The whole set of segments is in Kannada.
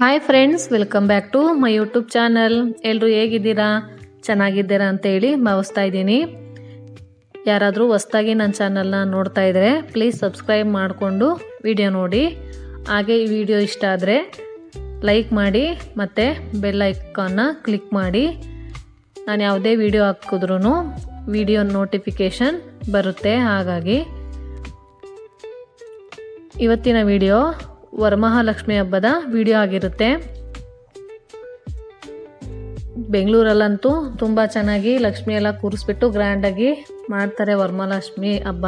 Hi friends, welcome back to my YouTube channel. ಎಲ್ಲರೂ ಹೇಗಿದ್ದೀರಾ? ಚೆನ್ನಾಗಿದ್ದೀರಾ ಅಂತ ಹೇಳಿ ಭಾವಿಸ್ತಾ ಇದ್ದೀನಿ. ಯಾರಾದರೂ ಹೊಸ್ದಾಗಿ ನನ್ನ ಚಾನಲ್ನ ನೋಡ್ತಾ ಇದ್ದರೆ ಪ್ಲೀಸ್ ಸಬ್ಸ್ಕ್ರೈಬ್ ಮಾಡಿಕೊಂಡು ವಿಡಿಯೋ ನೋಡಿ. ಹಾಗೆ ಈ ವಿಡಿಯೋ ಇಷ್ಟ ಆದರೆ ಲೈಕ್ ಮಾಡಿ ಮತ್ತು ಬೆಲ್ ಐಕಾನ್ನ ಕ್ಲಿಕ್ ಮಾಡಿ. ನಾನು ಯಾವುದೇ ವಿಡಿಯೋ ಹಾಕಿದ್ರೂ ವಿಡಿಯೋ ನೋಟಿಫಿಕೇಷನ್ ಬರುತ್ತೆ. ಹಾಗಾಗಿ ಇವತ್ತಿನ ವಿಡಿಯೋ ವರಮಹಾಲಕ್ಷ್ಮಿ ಹಬ್ಬದ ವಿಡಿಯೋ ಆಗಿರುತ್ತೆ. ಬೆಂಗಳೂರಲ್ಲಂತೂ ತುಂಬ ಚೆನ್ನಾಗಿ ಲಕ್ಷ್ಮಿ ಎಲ್ಲ ಕೂರಿಸ್ಬಿಟ್ಟು ಗ್ರ್ಯಾಂಡಾಗಿ ಮಾಡ್ತಾರೆ ವರಮಹಾಲಕ್ಷ್ಮಿ ಹಬ್ಬ.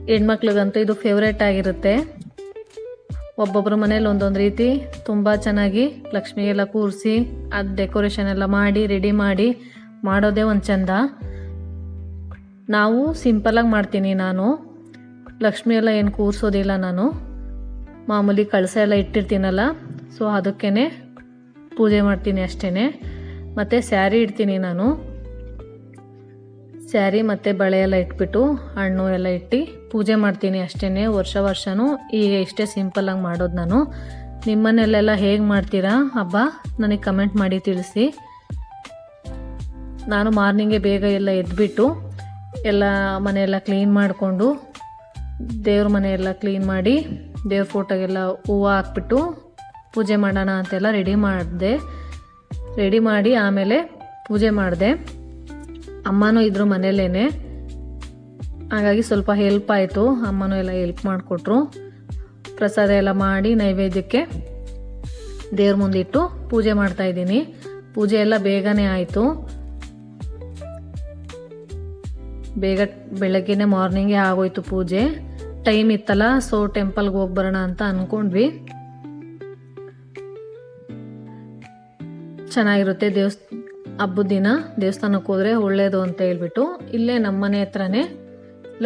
ಹೆಣ್ಮಕ್ಳಿಗಂತೂ ಇದು ಫೇವ್ರೇಟ್ ಆಗಿರುತ್ತೆ. ಒಬ್ಬೊಬ್ಬರ ಮನೇಲಿ ಒಂದೊಂದು ರೀತಿ ತುಂಬ ಚೆನ್ನಾಗಿ ಲಕ್ಷ್ಮಿಗೆಲ್ಲ ಕೂರಿಸಿ ಅದು ಡೆಕೋರೇಷನ್ ಎಲ್ಲ ಮಾಡಿ ರೆಡಿ ಮಾಡಿ ಮಾಡೋದೇ ಒಂದು ಚಂದ. ನಾವು ಸಿಂಪಲಾಗಿ ಮಾಡ್ತೀನಿ. ನಾನು ಲಕ್ಷ್ಮಿ ಎಲ್ಲ ಏನು ಕೂರಿಸೋದಿಲ್ಲ. ನಾನು ಮಾಮೂಲಿ ಕಳಸ ಎಲ್ಲ ಇಟ್ಟಿರ್ತೀನಲ್ಲ, ಸೊ ಅದಕ್ಕೇ ಪೂಜೆ ಮಾಡ್ತೀನಿ ಅಷ್ಟೇ. ಮತ್ತು ಸ್ಯಾರಿ ಇಡ್ತೀನಿ. ನಾನು ಸ್ಯಾರಿ ಮತ್ತು ಬಳೆ ಎಲ್ಲ ಇಟ್ಬಿಟ್ಟು ಹಣ್ಣು ಎಲ್ಲ ಇಟ್ಟು ಪೂಜೆ ಮಾಡ್ತೀನಿ ಅಷ್ಟೇ. ವರ್ಷನೂ ಈಗ ಇಷ್ಟೇ ಸಿಂಪಲ್ಲಾಗಿ ಮಾಡೋದು ನಾನು. ನಿಮ್ಮನೆಯಲ್ಲೆಲ್ಲ ಹೇಗೆ ಮಾಡ್ತೀರಾ ಹಬ್ಬ ನನಗೆ ಕಮೆಂಟ್ ಮಾಡಿ ತಿಳಿಸಿ. ನಾನು ಮಾರ್ನಿಂಗೇ ಬೇಗ ಎಲ್ಲ ಎದ್ಬಿಟ್ಟು ಎಲ್ಲ ಮನೆಯೆಲ್ಲ ಕ್ಲೀನ್ ಮಾಡಿಕೊಂಡು ದೇವ್ರ ಮನೆಯೆಲ್ಲ ಕ್ಲೀನ್ ಮಾಡಿ ದೇವ್ರ ಫೋಟೋಗೆಲ್ಲ ಹೂವು ಹಾಕ್ಬಿಟ್ಟು ಪೂಜೆ ಮಾಡೋಣ ಅಂತೆಲ್ಲ ರೆಡಿ ಮಾಡಿ ಆಮೇಲೆ ಪೂಜೆ ಮಾಡಿದೆ. ಅಮ್ಮನೂ ಇದ್ರು ಮನೇಲೇ, ಹಾಗಾಗಿ ಸ್ವಲ್ಪ ಹೆಲ್ಪ್ ಆಯಿತು. ಅಮ್ಮನೂ ಎಲ್ಲ ಹೆಲ್ಪ್ ಮಾಡಿಕೊಟ್ರು. ಪ್ರಸಾದ ಎಲ್ಲ ಮಾಡಿ ನೈವೇದ್ಯಕ್ಕೆ ದೇವ್ರ ಮುಂದಿಟ್ಟು ಪೂಜೆ ಮಾಡ್ತಾಯಿದ್ದೀನಿ. ಪೂಜೆ ಎಲ್ಲ ಬೇಗನೆ ಆಯಿತು. ಬೇಗ ಬೆಳಗ್ಗೆನೇ ಮಾರ್ನಿಂಗೇ ಆಗೋಯ್ತು ಪೂಜೆ. ಟೈಮ್ ಇತ್ತಲ್ಲ, ಸೊ ಟೆಂಪಲ್ಗೆ ಹೋಗಿ ಬರೋಣ ಅಂತ ಅಂದ್ಕೊಂಡ್ವಿ. ಚೆನ್ನಾಗಿರುತ್ತೆ ಹಬ್ಬದ ದಿನ ದೇವಸ್ಥಾನಕ್ಕೆ ಹೋದರೆ ಒಳ್ಳೆಯದು ಅಂತ ಹೇಳ್ಬಿಟ್ಟು ಇಲ್ಲೇ ನಮ್ಮ ಮನೆ ಹತ್ರನೇ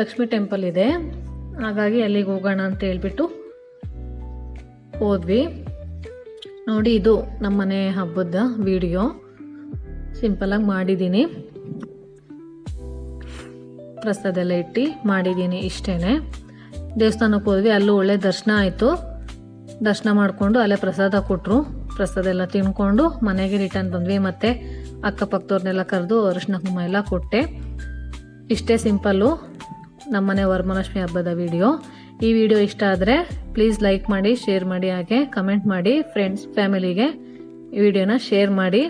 ಲಕ್ಷ್ಮಿ ಟೆಂಪಲ್ ಇದೆ. ಹಾಗಾಗಿ ಅಲ್ಲಿಗೆ ಹೋಗೋಣ ಅಂತ ಹೇಳ್ಬಿಟ್ಟು ಹೋದ್ವಿ. ನೋಡಿ, ಇದು ನಮ್ಮನೆ ಹಬ್ಬದ ವಿಡಿಯೋ ಸಿಂಪಲಾಗಿ ಮಾಡಿದ್ದೀನಿ. ಪ್ರಸಾದ ಎಲ್ಲ ಇಟ್ಟು ಮಾಡಿದ್ದೀನಿ ಇಷ್ಟೇ. ದೇವಸ್ಥಾನಕ್ಕೆ ಹೋದ್ವಿ. ಅಲ್ಲೂ ಒಳ್ಳೆ ದರ್ಶನ ಆಯಿತು. ದರ್ಶನ ಮಾಡಿಕೊಂಡು ಅಲ್ಲೇ ಪ್ರಸಾದ ಕೊಟ್ಟರು. ಪ್ರಸಾದ ಎಲ್ಲ ತಿನ್ಕೊಂಡು ಮನೆಗೆ ರಿಟರ್ನ್ ಬಂದ್ವಿ. ಮತ್ತು ಅಕ್ಕಪಕ್ಕದವ್ರನ್ನೆಲ್ಲ ಕರೆದು ಅರಿಶಿನ ಕುಂಕುಮ ಎಲ್ಲ ಕೊಟ್ಟೆ. ಇಷ್ಟೇ ಸಿಂಪಲ್ಲು ನಮ್ಮನೆ ವರಮಹಾಲಕ್ಷ್ಮಿ ಹಬ್ಬದ ವಿಡಿಯೋ. ಈ ವಿಡಿಯೋ ಇಷ್ಟ ಆದರೆ ಪ್ಲೀಸ್ ಲೈಕ್ ಮಾಡಿ, ಶೇರ್ ಮಾಡಿ, ಹಾಗೆ ಕಮೆಂಟ್ ಮಾಡಿ. ಫ್ರೆಂಡ್ಸ್ ಫ್ಯಾಮಿಲಿಗೆ ಈ ವಿಡಿಯೋನ ಶೇರ್ ಮಾಡಿ.